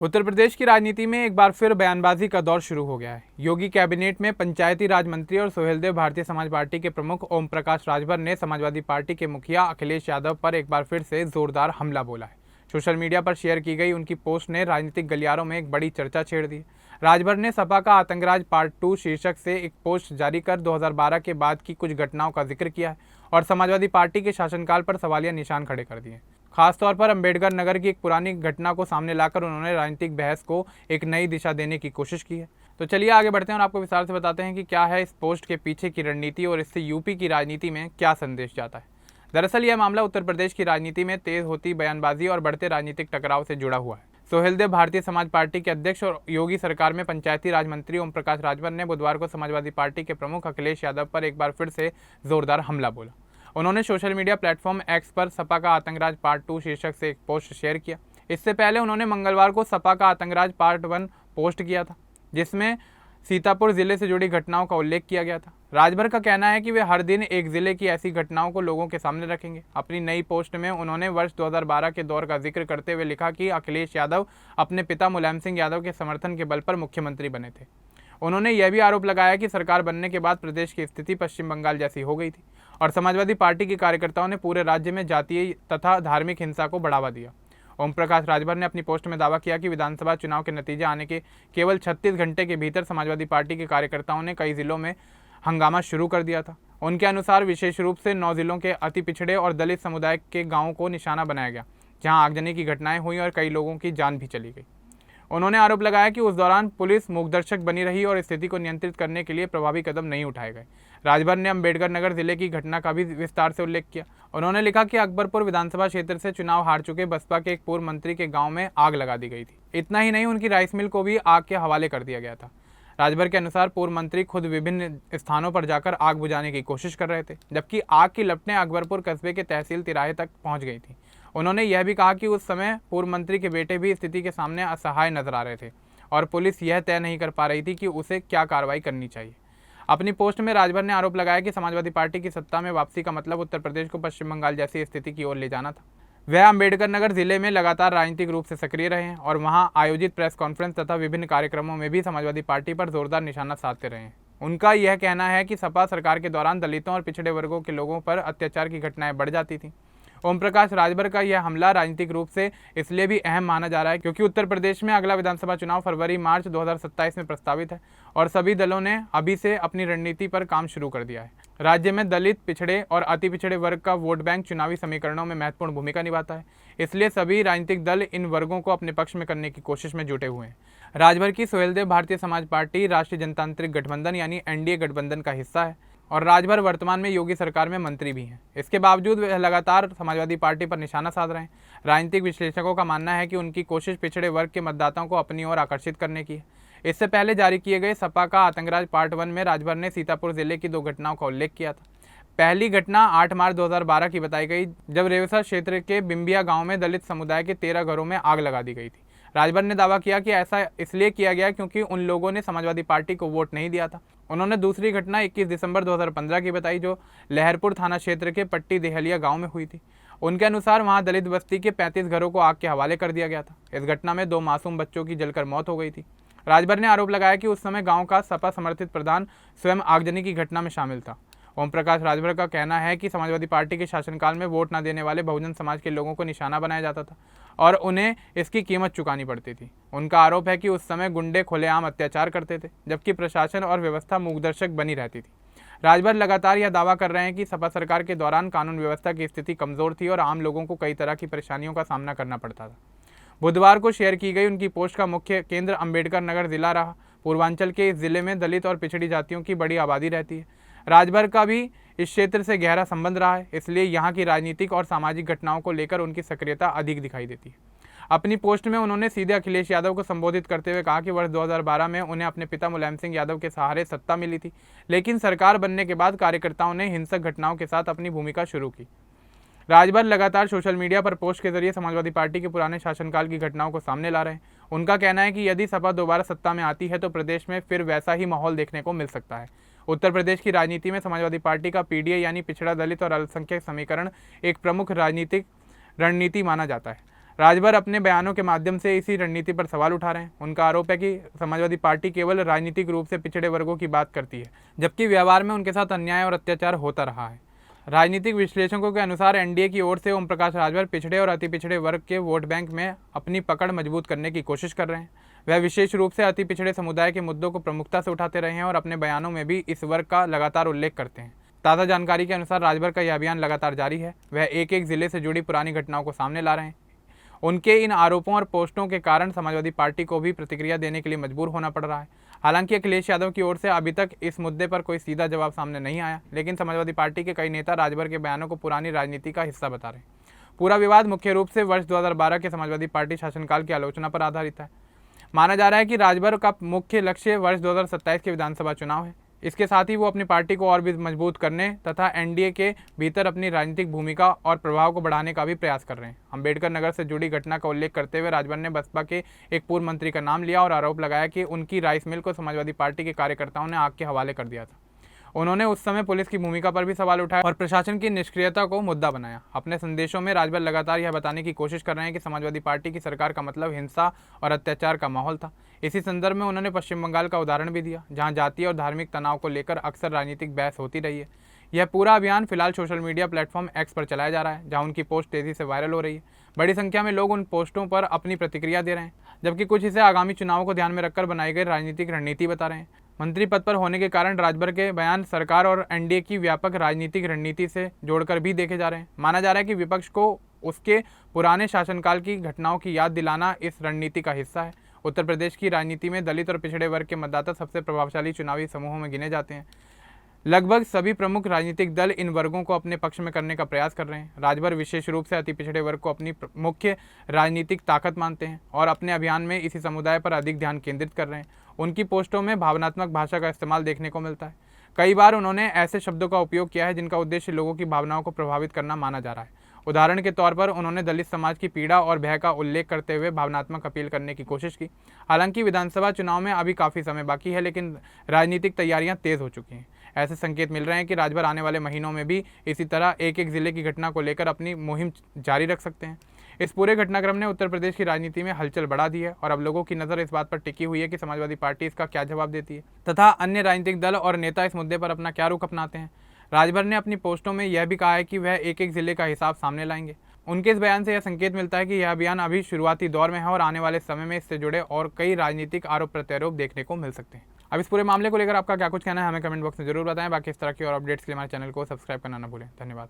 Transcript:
उत्तर प्रदेश की राजनीति में एक बार फिर बयानबाजी का दौर शुरू हो गया है। योगी कैबिनेट में पंचायती राज मंत्री और सुहेलदेव भारतीय समाज पार्टी के प्रमुख ओम प्रकाश राजभर ने समाजवादी पार्टी के मुखिया अखिलेश यादव पर एक बार फिर से जोरदार हमला बोला है। सोशल मीडिया पर शेयर की गई उनकी पोस्ट ने राजनीतिक गलियारों में एक बड़ी चर्चा छेड़ दी। राजभर ने सपा का आतंकराज पार्ट 2 शीर्षक से एक पोस्ट जारी कर 2012 के बाद की कुछ घटनाओं का जिक्र किया है और समाजवादी पार्टी के शासनकाल पर सवालिया निशान खड़े कर दिए। खासतौर पर अंबेडकर नगर की एक पुरानी घटना को सामने लाकर उन्होंने राजनीतिक बहस को एक नई दिशा देने की कोशिश की है। तो चलिए आगे बढ़ते हैं और आपको विस्तार से बताते हैं कि क्या है इस पोस्ट के पीछे की रणनीति और इससे यूपी की राजनीति में क्या संदेश जाता है। दरअसल यह मामला उत्तर प्रदेश की राजनीति में तेज होती बयानबाजी और बढ़ते राजनीतिक टकराव से जुड़ा हुआ है। सुहेलदेव भारतीय समाज पार्टी के अध्यक्ष और योगी सरकार में पंचायती राज मंत्री ओम प्रकाश राजभर ने बुधवार को समाजवादी पार्टी के प्रमुख अखिलेश यादव पर एक बार फिर से जोरदार हमला बोला। उन्होंने सोशल मीडिया प्लेटफॉर्म एक्स पर सपा का आतंकराज पार्ट 2 शीर्षक से एक पोस्ट शेयर किया। इससे पहले उन्होंने मंगलवार को सपा का आतंकराज पार्ट 1 पोस्ट किया था, जिसमें सीतापुर जिले से जुड़ी घटनाओं का उल्लेख किया गया था। राजभर का कहना है कि वे हर दिन एक जिले की ऐसी घटनाओं को लोगों के सामने रखेंगे। अपनी नई पोस्ट में उन्होंने वर्ष 2012 के दौर का जिक्र करते हुए लिखा कि अखिलेश यादव अपने पिता मुलायम सिंह यादव के समर्थन के बल पर मुख्यमंत्री बने थे। उन्होंने यह भी आरोप लगाया कि सरकार बनने के बाद प्रदेश की स्थिति पश्चिम बंगाल जैसी हो गई थी और समाजवादी पार्टी के कार्यकर्ताओं ने पूरे राज्य में जातीय तथा धार्मिक हिंसा को बढ़ावा दिया। ओम प्रकाश राजभर ने अपनी पोस्ट में दावा किया कि विधानसभा चुनाव के नतीजे आने के केवल 36 घंटे के भीतर समाजवादी पार्टी के कार्यकर्ताओं ने कई जिलों में हंगामा शुरू कर दिया था। उनके अनुसार विशेष रूप से 9 जिलों के अति पिछड़े और दलित समुदाय के गाँवों को निशाना बनाया गया, जहाँ आगजनी की घटनाएं हुई और कई लोगों की जान भी चली गई। उन्होंने आरोप लगाया कि उस दौरान पुलिस मूकदर्शक बनी रही और स्थिति को नियंत्रित करने के लिए प्रभावी कदम नहीं उठाए गए। राजभर ने अंबेडकर नगर जिले की घटना का भी विस्तार से उल्लेख किया। उन्होंने लिखा कि अकबरपुर विधानसभा क्षेत्र से चुनाव हार चुके बसपा के एक पूर्व मंत्री के गांव में आग लगा दी गई थी। इतना ही नहीं, उनकी राइस मिल को भी आग के हवाले कर दिया गया था। राजभर के अनुसार पूर्व मंत्री खुद विभिन्न स्थानों पर जाकर आग बुझाने की कोशिश कर रहे थे, जबकि आग की लपटें अकबरपुर कस्बे के तहसील तिराहे तक पहुंच गई थी। उन्होंने यह भी कहा कि उस समय पूर्व मंत्री के बेटे भी स्थिति के सामने असहाय नजर आ रहे थे और पुलिस यह तय नहीं कर पा रही थी कि उसे क्या कार्रवाई करनी चाहिए। अपनी पोस्ट में राजभर ने आरोप लगाया कि समाजवादी पार्टी की सत्ता में वापसी का मतलब उत्तर प्रदेश को पश्चिम बंगाल जैसी स्थिति की ओर ले जाना था। वह अंबेडकर नगर जिले में लगातार राजनीतिक रूप से सक्रिय रहे हैं और वहां आयोजित प्रेस कॉन्फ्रेंस तथा विभिन्न कार्यक्रमों में भी समाजवादी पार्टी पर जोरदार निशाना साधते रहे हैं। उनका यह कहना है कि सपा सरकार के दौरान दलितों और पिछड़े वर्गों के लोगों पर अत्याचार की घटनाएं बढ़ जाती थीं। ओम प्रकाश राजभर का यह हमला राजनीतिक रूप से इसलिए भी अहम माना जा रहा है क्योंकि उत्तर प्रदेश में अगला विधानसभा चुनाव फरवरी-मार्च 2027 में प्रस्तावित है और सभी दलों ने अभी से अपनी रणनीति पर काम शुरू कर दिया है। राज्य में दलित, पिछड़े और अति पिछड़े वर्ग का वोट बैंक चुनावी समीकरणों में महत्वपूर्ण भूमिका निभाता है, इसलिए सभी राजनीतिक दल इन वर्गों को अपने पक्ष में करने की कोशिश में जुटे हुए हैं। राजभर की सुहेलदेव भारतीय समाज पार्टी राष्ट्रीय जनतांत्रिक गठबंधन यानी एनडीए गठबंधन का हिस्सा है और राजभर वर्तमान में योगी सरकार में मंत्री भी हैं। इसके बावजूद वह लगातार समाजवादी पार्टी पर निशाना साध रहे हैं। राजनीतिक विश्लेषकों का मानना है कि उनकी कोशिश पिछड़े वर्ग के मतदाताओं को अपनी ओर आकर्षित करने की है। इससे पहले जारी किए गए सपा का आतंकराज पार्ट 1 में राजभर ने सीतापुर जिले की 2 घटनाओं का उल्लेख किया था। पहली घटना 8 मार्च 2012 की बताई गई, जब रेवसा क्षेत्र के बिम्बिया गाँव में दलित समुदाय के 13 घरों में आग लगा दी गई थी। राजभर ने दावा किया कि ऐसा इसलिए किया गया क्योंकि उन लोगों ने समाजवादी पार्टी को वोट नहीं दिया था। उन्होंने दूसरी घटना 21 दिसंबर 2015 की बताई, जो लहरपुर थाना क्षेत्र के पट्टी देहलिया गांव में हुई थी। उनके अनुसार वहां दलित बस्ती के 35 घरों को आग के हवाले कर दिया गया था। इस घटना में 2 मासूम बच्चों की जलकर मौत हो गई थी। राजभर ने आरोप लगाया कि उस समय गाँव का सपा समर्थित प्रधान स्वयं आगजनी की घटना में शामिल था। ओम प्रकाश राजभर का कहना है कि समाजवादी पार्टी के शासनकाल में वोट न देने वाले बहुजन समाज के लोगों को निशाना बनाया जाता था और उन्हें इसकी कीमत चुकानी पड़ती थी। उनका आरोप है कि उस समय गुंडे खुलेआम अत्याचार करते थे, जबकि प्रशासन और व्यवस्था मूकदर्शक बनी रहती थी। राजभर लगातार यह दावा कर रहे हैं कि सपा सरकार के दौरान कानून व्यवस्था की स्थिति कमजोर थी और आम लोगों को कई तरह की परेशानियों का सामना करना पड़ता था। बुधवार को शेयर की गई उनकी पोस्ट का मुख्य केंद्र अंबेडकर नगर जिला रहा। पूर्वांचल के इस जिले में दलित और पिछड़ी जातियों की बड़ी आबादी रहती है। राजभर का भी इस क्षेत्र से गहरा संबंध रहा है, इसलिए यहाँ की राजनीतिक और सामाजिक घटनाओं को लेकर उनकी सक्रियता अधिक दिखाई देती है। अपनी पोस्ट में उन्होंने सीधे अखिलेश यादव को संबोधित करते हुए कहा कि वर्ष 2012 में उन्हें अपने पिता मुलायम सिंह यादव के सहारे सत्ता मिली थी, लेकिन सरकार बनने के बाद कार्यकर्ताओं ने हिंसक घटनाओं के साथ अपनी भूमिका शुरू की। राजभर लगातार सोशल मीडिया पर पोस्ट के जरिए समाजवादी पार्टी के पुराने शासनकाल की घटनाओं को सामने ला रहे हैं। उनका कहना है कि यदि सपा दोबारा सत्ता में आती है तो प्रदेश में फिर वैसा ही माहौल देखने को मिल सकता है। उत्तर प्रदेश की राजनीति में समाजवादी पार्टी का पीडीए यानी पिछड़ा, दलित और अल्पसंख्यक समीकरण एक प्रमुख राजनीतिक रणनीति माना जाता है। राजभर अपने बयानों के माध्यम से इसी रणनीति पर सवाल उठा रहे हैं। उनका आरोप है कि समाजवादी पार्टी केवल राजनीतिक रूप से पिछड़े वर्गों की बात करती है, जबकि व्यवहार में उनके साथ अन्याय और अत्याचार होता रहा है। राजनीतिक विश्लेषकों के अनुसार एनडीए की ओर से ओम प्रकाश राजभर पिछड़े और अति पिछड़े वर्ग के वोट बैंक में अपनी पकड़ मजबूत करने की कोशिश कर रहे हैं। वह विशेष रूप से अति पिछड़े समुदाय के मुद्दों को प्रमुखता से उठाते रहे हैं और अपने बयानों में भी इस वर्ग का लगातार उल्लेख करते हैं। ताज़ा जानकारी के अनुसार राजभर का यह अभियान लगातार जारी है। वह एक एक जिले से जुड़ी पुरानी घटनाओं को सामने ला रहे हैं। उनके इन आरोपों और पोस्टों के कारण समाजवादी पार्टी को भी प्रतिक्रिया देने के लिए मजबूर होना पड़ रहा है। हालांकि अखिलेश यादव की ओर से अभी तक इस मुद्दे पर कोई सीधा जवाब सामने नहीं आया, लेकिन समाजवादी पार्टी के कई नेता राजभर के बयानों को पुरानी राजनीति का हिस्सा बता रहे हैं। पूरा विवाद मुख्य रूप से वर्ष 2012 के समाजवादी पार्टी शासनकाल की आलोचना पर आधारित है। माना जा रहा है कि राजभर का मुख्य लक्ष्य वर्ष 2027 के विधानसभा चुनाव है। इसके साथ ही वो अपनी पार्टी को और भी मजबूत करने तथा एनडीए के भीतर अपनी राजनीतिक भूमिका और प्रभाव को बढ़ाने का भी प्रयास कर रहे हैं। अंबेडकर नगर से जुड़ी घटना का उल्लेख करते हुए राजभर ने बसपा के एक पूर्व मंत्री का नाम लिया और आरोप लगाया कि उनकी राइस मिल को समाजवादी पार्टी के कार्यकर्ताओं ने आग के हवाले कर दिया था। उन्होंने उस समय पुलिस की भूमिका पर भी सवाल उठाया और प्रशासन की निष्क्रियता को मुद्दा बनाया। अपने संदेशों में राजभर लगातार यह बताने की कोशिश कर रहे हैं कि समाजवादी पार्टी की सरकार का मतलब हिंसा और अत्याचार का माहौल था। इसी संदर्भ में उन्होंने पश्चिम बंगाल का उदाहरण भी दिया, जहां जातीय और धार्मिक तनाव को लेकर अक्सर राजनीतिक बहस होती रही है। यह पूरा अभियान फिलहाल सोशल मीडिया प्लेटफॉर्म एक्स पर चलाया जा रहा है, जहां उनकी पोस्ट तेजी से वायरल हो रही है। बड़ी संख्या में लोग उन पोस्टों पर अपनी प्रतिक्रिया दे रहे हैं, जबकि कुछ इसे आगामी चुनावों को ध्यान में रखकर बनाई गई राजनीतिक रणनीति बता रहे हैं। मंत्री पद पर होने के कारण राजभर के बयान सरकार और एनडीए की व्यापक राजनीतिक रणनीति से जोड़कर भी देखे जा रहे हैं। माना जा रहा है कि विपक्ष को उसके पुराने शासनकाल की घटनाओं की याद दिलाना इस रणनीति का हिस्सा है। उत्तर प्रदेश की राजनीति में दलित और पिछड़े वर्ग के मतदाता सबसे प्रभावशाली चुनावी समूहों में गिने जाते हैं। लगभग सभी प्रमुख राजनीतिक दल इन वर्गों को अपने पक्ष में करने का प्रयास कर रहे हैं। राजभर विशेष रूप से अति पिछड़े वर्ग को अपनी मुख्य राजनीतिक ताकत मानते हैं और अपने अभियान में इसी समुदाय पर अधिक ध्यान केंद्रित कर रहे हैं। उनकी पोस्टों में भावनात्मक भाषा का इस्तेमाल देखने को मिलता है। कई बार उन्होंने ऐसे शब्दों का उपयोग किया है जिनका उद्देश्य लोगों की भावनाओं को प्रभावित करना माना जा रहा है। उदाहरण के तौर पर उन्होंने दलित समाज की पीड़ा और भय का उल्लेख करते हुए भावनात्मक अपील करने की कोशिश की। हालांकि विधानसभा चुनाव में अभी काफ़ी समय बाकी है, लेकिन राजनीतिक तैयारियां तेज हो चुकी हैं। ऐसे संकेत मिल रहे हैं कि राजभर आने वाले महीनों में भी इसी तरह एक एक जिले की घटना को लेकर अपनी मुहिम जारी रख सकते हैं। इस पूरे घटनाक्रम ने उत्तर प्रदेश की राजनीति में हलचल बढ़ा दी है और अब लोगों की नज़र इस बात पर टिकी हुई है कि समाजवादी पार्टी इसका क्या जवाब देती है तथा अन्य राजनीतिक दल और नेता इस मुद्दे पर अपना क्या रुख अपनाते हैं। राजभर ने अपनी पोस्टों में यह भी कहा है कि वह एक एक जिले का हिसाब सामने लाएंगे। उनके इस बयान से यह संकेत मिलता है कि यह अभियान अभी शुरुआती दौर में है और आने वाले समय में इससे जुड़े और कई राजनीतिक आरोप प्रत्यारोप देखने को मिल सकते हैं। अब इस पूरे मामले को लेकर आपका क्या कुछ कहना है हमें कमेंट बॉक्स में जरूर बताएं। बाकी इस तरह की और अपडेट्स के लिए हमारे चैनल को सब्सक्राइब करना ना भूलें। धन्यवाद।